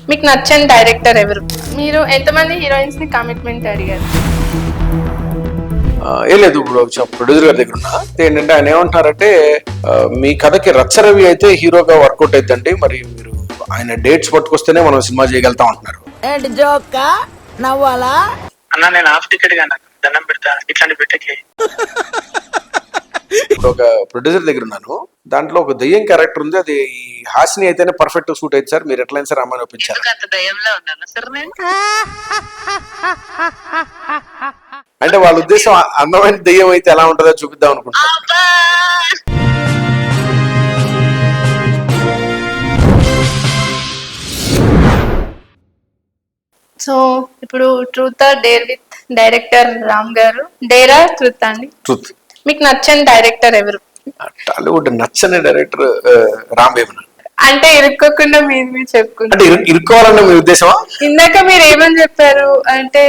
మీకు నచ్చని డైరెక్టర్ ఎవరు? మీరు ఎంతమంది హీరోయిన్స్ ని కమిట్మెంట్ అడిగారు? ఏం లేదు, ఇప్పుడు ప్రొడ్యూసర్ గారి దగ్గర ఉన్నా ఏంటంటే ఆయన ఏమంటున్నారంటే మీ కథకి రచ్చరవి అయితే హీరోగా వర్కౌట్ అవుతుందండి, మరి మీరు ఆయన డేట్స్ పట్టుకొస్తేనే మనం సినిమా చేయగలుగుతాం అంటున్నారు. ఏంటి జోక్ నవ్వాలా అన్న? నేను హాఫ్ టికెట్ గా దండం పెడతా ఇట్లాంటి పెట్టకి. ఇప్పుడు ఒక ప్రొడ్యూసర్ దగ్గర ఉన్నాను, దాంట్లో ఒక దెయ్యం క్యారెక్టర్ ఉంది, అది ఈ హాసిని అయితేనే పర్ఫెక్ట్ సూట్ అయితే సార్, మీరు ఎట్లయినా సార్ అమ్మాయిని ఒప్పించారు. దయ్యంలో ఉన్నాను సార్ నేను. అంటే వాళ్ళ ఉద్దేశం అందమైన దెయ్యం అయితే ఎలా ఉంటుందో చూపిద్దాం అనుకుంటున్నారు. సో ఇప్పుడు truth or dare with director Ram గారు. డేరా ట్రూత్ అండి? ట్రూత్. మీకు నచ్చని డైరెక్టర్ ఎవరు? టాలీవుడ్ నచ్చని డైరెక్టర్ రామ్ వేమన. అంటే ఇరుక్కోకుండా మీరు చెప్పుకుంటారు. అంటే ఇరుక్కోవాలన్న మీ ఉద్దేశమా? ఇందాక మీరు ఏమని చెప్పారు అంటే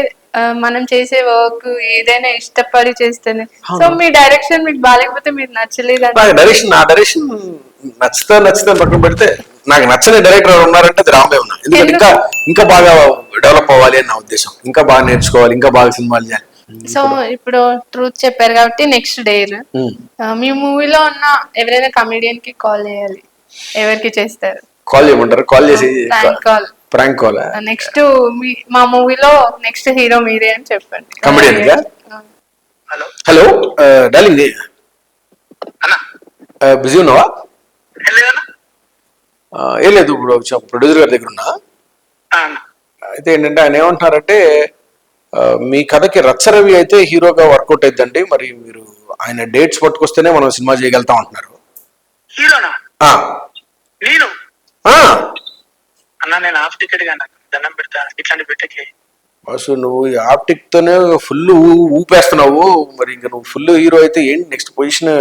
మనం చేసే వర్క్ ఏదైనా ఇష్టపడి చేస్తేనే. సో మీ డైరెక్షన్ మీకు బాగాలేకపోతే మీరు నచ్చలేదు నా డైరెక్షన్ నచ్చితే పక్కన పెడితే నాకు నచ్చని డైరెక్టర్ ఉన్నారంటే అది రామ్ వేమన. ఎందుకంటే ఇంకా బాగా డెవలప్ అవ్వాలి అని నా ఉద్దేశం, ఇంకా బాగా నేర్చుకోవాలి, ఇంకా బాగా సినిమాలు చేయాలి. సో ఇప్పుడు ట్రూత్ చెప్పారు కాబట్టి నెక్స్ట్ డేర్ మీ మూవీలో ఉన్న ఎవరైనా కమెడియన్ కి కాల్ చేయాలి, ఎవరికి చేస్తారు? కాల్ చేయమంటారు? కాల్ చేసి ప్రాంక్ కాల్. నెక్స్ట్ మా మూవీలో నెక్స్ట్ హీరో మీరే అని చెప్పండి. కమెడియన్ గా? హలో హలో డార్లింగ్, బిజీ ఉన్నావా? ఏం లేదు, ఇప్పుడు ప్రొడ్యూసర్ గారి దగ్గర ఉన్నా అయితే ఏంటంటే ఆయన ఏమంటున్నారంటే మీ కథకి రచ్చరవి అయితే హీరోగా వర్కౌట్ అవుతుందండి, మరి మీరు ఆయన డేట్స్ పట్టుకొస్తేనే మనం సినిమా చేయగలుగుతాం అంటున్నారు. హీరోనా? నేను అన్న నేను హాఫ్ టికెట్ గా దండం పెడతా ఇట్లాంటి పెట్టకి. అసలు నువ్వు ఈ ఆప్టిక్ తోనే ఫుల్ ఊపేస్తున్నావు, మరి ఇంకా నువ్వు ఫుల్ హీరో అయితే ఏంటి నెక్స్ట్ పొజిషన్?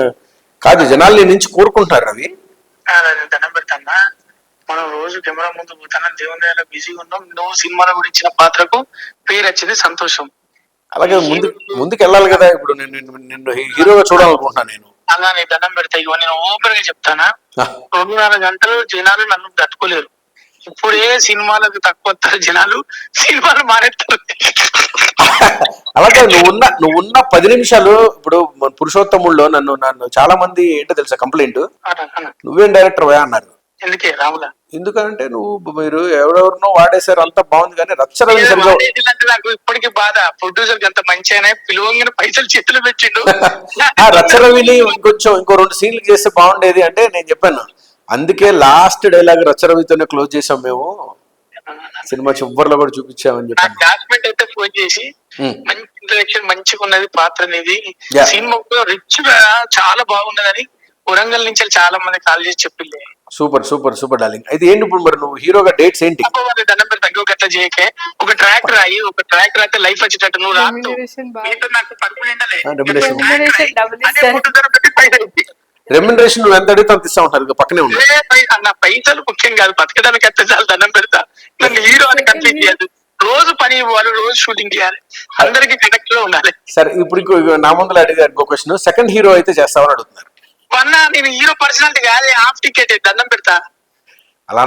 కాదు, జనాలు నుంచి కోరుకుంటున్నారు అవి. దండం పెడతా. మనం రోజు కెమెరా ముందు పోతాను, దేవుని దయలో బిజీగా ఉన్నాం. నువ్వు సినిమాలో కూడా ఇచ్చిన పాత్రకు పేరు వచ్చింది, సంతోషం. అలాగే ముందుకు వెళ్ళాలి కదా. ఇప్పుడు నిన్ను హీరోగా చూడాలనుకుంటున్నాను నేను. అలా నీ దండం పెడతా. ఇగో నేను ఓపెన్ గా చెప్తానా, 2-4 గంటలు జనాలు నన్ను తట్టుకోలేరు. ఇప్పుడే సినిమాలకు తక్కువ జనాలు సినిమాలు మానేస్తారు. అలాగే నువ్వున్న 10 నిమిషాలు ఇప్పుడు పురుషోత్తముల్లో నన్ను చాలా మంది ఏంటో తెలుసా కంప్లైంట్, నువ్వేం డైరెక్టర్ వా అన్నారు. ఎందుకే రాములా? ఎందుకంటే మీరు ఎవరెవరినో వాడేశారు, అంతా బాగుంది కానీ రచ్చరవి నాకు ఇప్పటికీ బాధ. ప్రొడ్యూసర్ అంత మంచి అయినా పిలువంగానే పైసలు చేతులు పెట్టిండు. రచ్చరవిని ఇంకో 2 సీన్లు చేస్తే బాగుండేది అంటే నేను చెప్పాను. అందుకే లాస్ట్ డైలాగ్ రచ్చరవితోనే క్లోజ్ చేసాం మేము, సినిమా చివరిలో కూడా చూపించామని చెప్పాను. క్లాస్మేట్ అయితే ఫోన్ చేసి మంచి ఇంటరాక్షన్ మంచిగా ఉన్నది, పాత్ర అనేది సినిమా రిచ్ గా చాలా బాగున్నదని వరంగల్ నుంచి చాలా మంది కాల్ చేసి చెప్పింది. Super super super darling. అయితే ఏంటి ఇప్పుడు మరి నువ్వు హీరోగా డేట్స్ ఏంటి? దండం పెట్టి తగ్గి గట్ల చేయకే. ఒక ట్రాక్టర్ అయ్యి ఒక ట్రాక్టర్ అయితే లైఫ్ వచ్చేటట్టు నువ్వు రాదు. నాకు రెమ్యునరేషన్ నువ్వు ఎంత అడిగితే అంత ఇస్తా ఉంటారు, పక్కనే ఉంది. నా పైసలు ముఖ్యం కాదు, బతకడానికి ఎంత చాలా దండం పెడతా. నన్ను హీరో అని కంప్లీట్ చేయదు. రోజు పని ఇవ్వాలి, రోజు షూటింగ్ చేయాలి, అందరికి కనెక్ట్ లో ఉండాలి. సరే ఇప్పుడు నా ముందు అడిగారు ఇంకో క్వశ్చన్, సెకండ్ హీరో అయితే చేస్తావని అడుగుతున్నారు. అన్న నేను హీరో పర్సనాలిటీ కాదు, హాఫ్ టికెట్ దండం పెడతా. అలా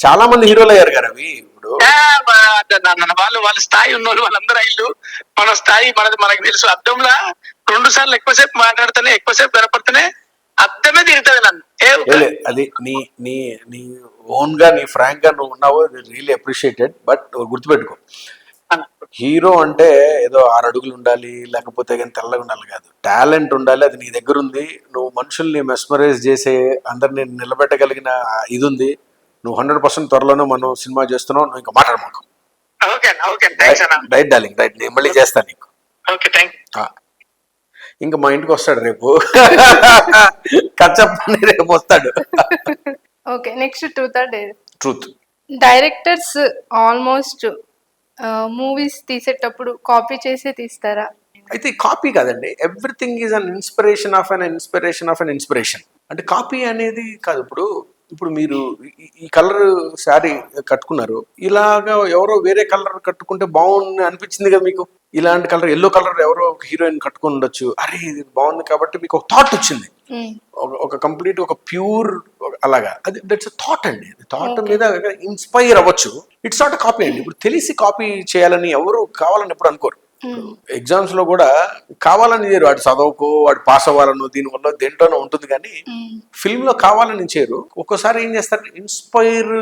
చాలా మంది హీరోలు అయ్యారు కదా అవి. ఇప్పుడు వాళ్ళ స్థాయి ఉన్నోళ్ళు వాళ్ళందరూ అయ్యారు. మన స్థాయి మనకు తెలుసు. అద్దంలా 2 సార్లు ఎక్కువసేపు మాట్లాడితేనే ఎక్కువసేపు కనపడితేనే అద్దమే తిరుగుతుంది నన్ను. అది నీ ఓన్ గా నీ ఫ్రాంక్ గా నువ్వు ఉన్నావు, రియల్లీ అప్రిషియేటెడ్. బట్ గుర్తుపెట్టుకో, హీరో అంటే ఏదో 6 అడుగులు ఉండాలి, లేకపోతే కానీ తెల్లగా ఉండాలి కాదు. టాలెంట్ ఉండాలి, అది నీ దగ్గర ఉంది. నువ్వు మనుషుల్ని మెస్మరైజ్ చేసే, అందరిని నిలబెట్టగలిగిన ఇది ఉంది. నువ్వు 100% త్వరలోనే మనం సినిమా చేస్తున్నావు. నువ్వు ఇంకా మాట్లాడమాకు. Right darling, right. నేను మళ్ళీ చేస్తాను నీకు. ఇంకా మా ఇంటికి వస్తాడు రేపు, కచ్చప్పని రేపు వస్తాడు. Okay, next truth or dare? Truth. Directors almost movies తీసేటప్పుడు కాపీ చేసి తీస్తారా? అయితే కాపీ కాదండి, everything is an inspiration of an inspiration. అంటే కాపీ అనేది కాదు. ఇప్పుడు మీరు ఈ కలర్ శారీ కట్టుకున్నారు, ఇలాగా ఎవరో వేరే కలర్ కట్టుకుంటే బాగుంది అనిపించింది కదా మీకు. ఇలాంటి కలర్, ఎల్లో కలర్ ఎవరో హీరోయిన్ కట్టుకుని ఉండొచ్చు, అరే ఇది బాగుంది కాబట్టి మీకు ఒక థాట్ వచ్చింది. ఒక కంప్లీట్ ఒక ప్యూర్ అలాగా అది దట్స్ థాట్ అండి. థాట్ మీద ఇన్స్పైర్ అవ్వచ్చు. ఇట్స్ నాట్ కాపీ అండి. ఇప్పుడు తెలిసి కాపీ చేయాలని ఎవరు కావాలని ఎప్పుడు అనుకోరు. ఎగ్జామ్స్ లో కూడా కావాలని చేయరు, వాడు చదవకో వాడు పాస్ అవ్వాలనో దీనివల్ల దేంట్లోనో ఉంటుంది, కానీ ఫిల్మ్ లో కావాలని చేయరు. ఒక్కోసారి ఏం చేస్తారు, ఇన్స్పైర్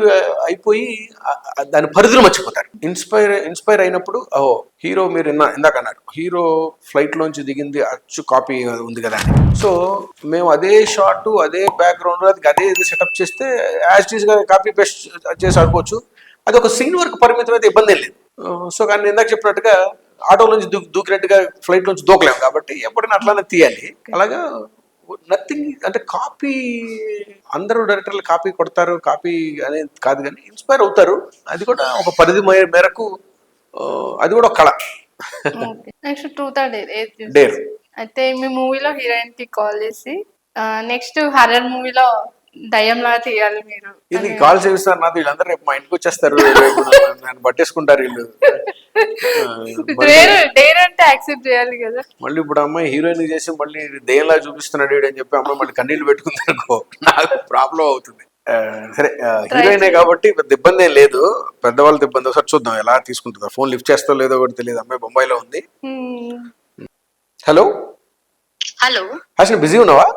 అయిపోయి దాని పరిధులు మర్చిపోతారు. ఇన్స్పైర్ అయినప్పుడు ఓ హీరో మీరు ఇందాక అన్నారు హీరో ఫ్లైట్ లోంచి దిగింది అచ్చు కాపీ ఉంది కదా అని. సో మేము అదే షాట్ అదే బ్యాక్గ్రౌండ్ అదే సెటప్ చేస్తే యాజ్ టీజ్ గా కాపీ పేస్ట్ చేసి ఆడుకోవచ్చు. అది ఒక సీన్ వరకు పరిమితం అయితే ఇబ్బంది ఏం లేదు. సో కానీ నేను ఇందాక చెప్పినట్టుగా ఆటో నుంచి దూకినట్టుగా ఫ్లైట్ నుంచి దూకలేము కాబట్టి ఎప్పుడైనా అట్లానే తీయాలి. అలాగా నథింగ్ అంటే కాపీ, అందరూ డైరెక్టర్లు కాపీ కొడతారు కాపీ అనేది కాదు, కానీ ఇన్స్పైర్ అవుతారు. అది కూడా ఒక పరిధి మేరకు, అది కూడా ఒక కళ. Next truth or dare. Dare అయితే మీ మూవీలో హీరోయిన్ కి కాల్ చేసి నెక్స్ట్ హర్రర్ మూవీలో దయ్యంలా తీయాలి మీరు. ఇది కాల్ చేస్తారు నాకు, వీళ్ళందరూ రేపు మా ఇంటికి వచ్చేస్తారు, నన్ను పట్టేసుకుంటారు వీళ్ళు. డేర్ అంటే యాక్సెప్ట్ చేయాలి కదా. మళ్ళీ ఇప్పుడు అమ్మాయి హీరోయిన్ చేసి మళ్ళీ దయ్యంలా చూపిస్తున్నాడు అని చెప్పి అమ్మాయి మళ్ళీ కన్నీళ్ళు పెట్టుకుందనుకో నాకు ప్రాబ్లం అవుతుంది. సరే హీరోయినే కాబట్టి పెద్ద ఇబ్బంది ఏం లేదు, పెద్దవాళ్ళతో ఇబ్బంది. ఒకసారి చూద్దాం ఎలా తీసుకుంటుందో. ఫోన్ లిఫ్ట్ చేస్తో లేదో కూడా తెలియదు. అమ్మాయి బొంబాయిలో ఉంది. హలో హలో, అసలు బిజీ ఉన్నావా?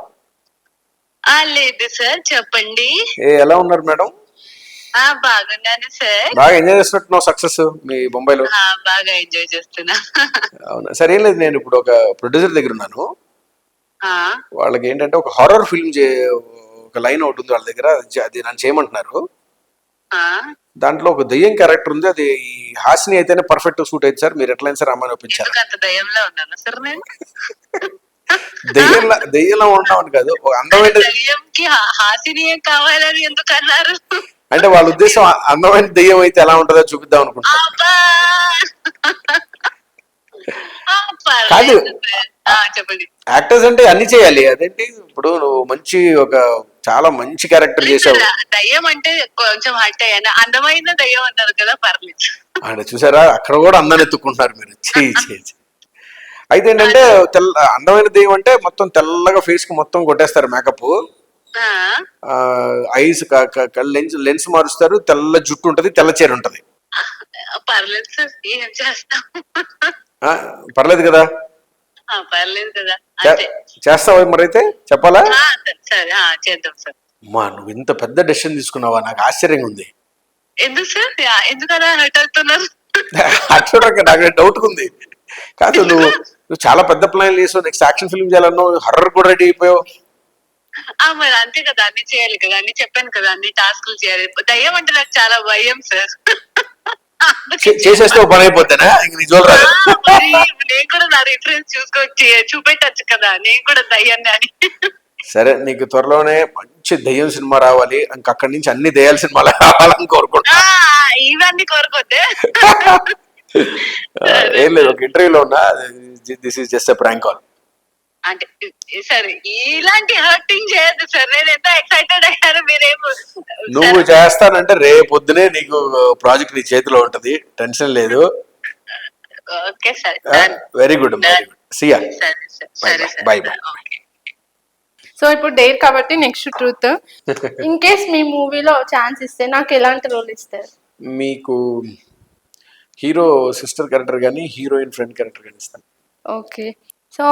లేదు సార్, చెప్పండి. ఎలా ఉన్నారు మేడం? బాగున్నాను సార్. బాగా ఎంజాయ్ చేస్తున్నట్టున్నావు సక్సెస్ మీ బొంబాయిలో. బాగా ఎంజాయ్ చేస్తున్నా. అవునా, సరే ఏం లేదు, నేను ఇప్పుడు ఒక ప్రొడ్యూసర్ దగ్గర ఉన్నాను. వాళ్ళకి ఏంటంటే ఒక హారర్ ఫిల్మ్ ఒక లైన్ ఒకటి ఉంది వాళ్ళ దగ్గర, అది నన్ను చేయమంటున్నారు. దాంట్లో ఒక దయ్యం క్యారెక్టర్ ఉంది, అది ఈ హాసిని అయితేనే పర్ఫెక్ట్ సూట్ అయింది సార్, మీరు ఎట్లయినా సరే అమ్మాయిని ఒప్పించారు. దయ్యంలో ఉన్నాను సార్ నేను. దెయ్యంలో ఉంటామని కాదు, ఒక అందమైన దయ్యంకి హాసిని కావాలని ఎందుకు అన్నారు? అంటే వాళ్ళ ఉద్దేశం అందమైన దెయ్యం అయితే ఎలా ఉంటుందో చూపిద్దాం అనుకుంటున్నారు. కాదు, చెప్పండి. యాక్టర్స్ అంటే అన్ని చేయాలి. అదేంటి ఇప్పుడు నువ్వు చాలా మంచి క్యారెక్టర్ చేసావు. దయ్యం అంటే కొంచెం హట్ అయ్యాను, అందమైన దయ్యం అన్నారు కదా, పర్లేదు. అంటే చూసారా, అక్కడ కూడా అందరిని ఎత్తుకుంటున్నారు మీరు. అయితే ఏంటంటే అందమైన దెయ్యం అంటే మొత్తం తెల్లగా ఫేస్ కి మొత్తం కొట్టేస్తారు మేకప్, ఐస్ లెన్స్ మారుస్తారు, తెల్ల జుట్టు ఉంటది, తెల్ల చీర ఉంటది. పర్లేదు సార్, ఏం చేస్తాం. పర్లేదు కదా? పర్లేదు కదా, చేస్తావా మరైతే చెప్పాలా? సరే చేద్దాం సార్. మా నువ్వు ఇంత పెద్ద డెసిషన్ తీసుకున్నావా, నాకు ఆశ్చర్యంగా ఉంది. ఎందుకు సార్, ఎందుకు అలా హర్ట్ అవుతున్నారు? అట్లా నాకు డౌట్ ఉంది. కాదు, నువ్వు చాలా పెద్ద ప్లాన్ చేసావు, నెక్స్ట్ యాక్షన్ ఫిల్మ్ చేయాలన్నావు, హర్రర్ కూడా రెడీ అయిపోయావు. మరి అంతే కదా, అన్ని చేయాలి కదా, అన్ని చెప్పాను కదా, అన్ని టాస్క్లు చేయాలి. దయ్యం అంటే నాకు చాలా భయం సార్. చేసేస్తే పని అయిపోతానా? నేను కూడా నా రిఫరెన్స్ చూపెట్టచ్చు కదా, నేను కూడా దయ్యాన్ని అని. సరే, నీకు త్వరలోనే మంచి దయ్యం సినిమా రావాలి, అక్కడి నుంచి అన్ని దయ్యాల సినిమాలు రావాలని కోరుకుంటా. ఇవన్నీ కోరుకోతే ఏం లేదు, ఒక ఇంటర్వ్యూలో ఉన్నా, this is just a prank call. అంటే సరే, ఇలాంటి హర్టింగ్ చేయొద్దు సార్, నేను ఎంత ఎక్సైటెడ్ అయ్యాను. మీరేమో నువ్వు చేస్తానంటే రేపొద్దునే నీకు ప్రాజెక్ట్ నీ చేతిలో ఉంటది, టెన్షన్ లేదు. Okay sir, very good, very good. See ya, bye bye. So ఇప్పుడు డేర్ కాబట్టి నెక్స్ట్ ట్రూత్. ఇన్ కేస్ మీ మూవీలో ఛాన్స్ ఇస్తే నాకు ఎలాంటి రోల్ ఇస్తారు? మీకు హీరో సిస్టర్ క్యారెక్టర్ కానీ హీరోయిన్ ఫ్రెండ్ క్యారెక్టర్ కానీ ఇస్తాను. ఓకే, సో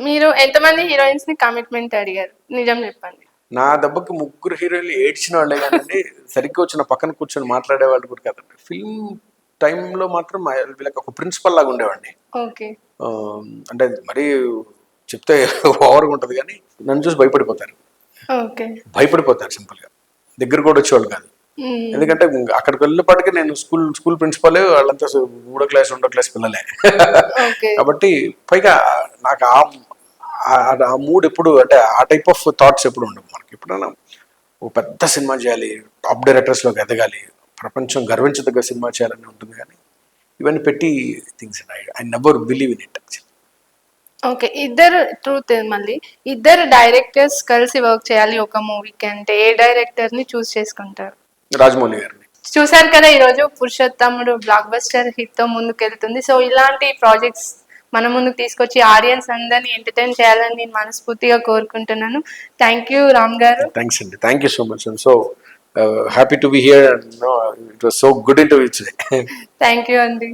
మీరు ఎంతమంది హీరోయిన్స్ ని కమిట్మెంట్ అడిగారు, నిజం చెప్పండి. నా దెబ్బకి 3 హీరోయిన్లు ఏడ్చిన వాళ్ళే కానీ సరిగ్గా వచ్చిన పక్కన కూర్చొని మాట్లాడే వాళ్ళు కూడా కాదండి. ఫిల్మ్ టైంలో మాత్రం వీళ్ళకి ఒక ప్రిన్సిపల్ లాగా ఉండేవాడిని. ఓకే, అంటే మరీ చెప్తే ఓవర్గా ఉంటుంది, కానీ నన్ను చూసి భయపడిపోతారు. ఓకే, భయపడిపోతారు సింపుల్ గా, దగ్గర కూడా వచ్చేవాళ్ళు కాదు. ఎందుకంటే అక్కడికి వెళ్ళేపాటికి నేను స్కూల్ ప్రిన్సిపల్, వాళ్ళంతా 3వ క్లాస్ 2వ క్లాస్ పిల్లలే. కాబట్టి పైగా నాకు ఆ మూడ్ ఎప్పుడు, అంటే ఆ టైప్ ఆఫ్ థాట్స్ ఎప్పుడు ఉండవు మనకి. ఎప్పుడైనా ఒక పెద్ద సినిమా చేయాలి, టాప్ డైరెక్టర్స్ లోకి ఎదగాలి, ప్రపంచం గర్వించదగ్గ సినిమా చేయాలని ఉంటుంది, కానీ ఇవన్నీ పెట్టి things I never believe in it. Okay, ఇద్దరు ట్రూత్, మళ్ళీ ఇద్దరు డైరెక్టర్స్ కలిసి వర్క్ చేయాలి ఒక మూవీకి అంటే ఏ డైరెక్టర్ ని చూస్ చేసుకుంటారు? రాజమౌళి గారిని. చూసారు కదా, ఈరోజు పురుషోత్తముడు బ్లాక్ బస్టర్ హిట్ తో ముందుకెళ్తుంది. సో ఇలాంటి ప్రాజెక్ట్స్ మన ముందుకు తీసుకొచ్చి ఆడియన్స్ అందరినీ ఎంటర్టైన్ చేయాలని నేను మనస్ఫూర్తిగా కోరుకుంటున్నాను. థ్యాంక్ యూ రామ్ గారు. థ్యాంక్స్ అండి, thank you so much and so happy to be here and it was so good interview today. Thank you అండి.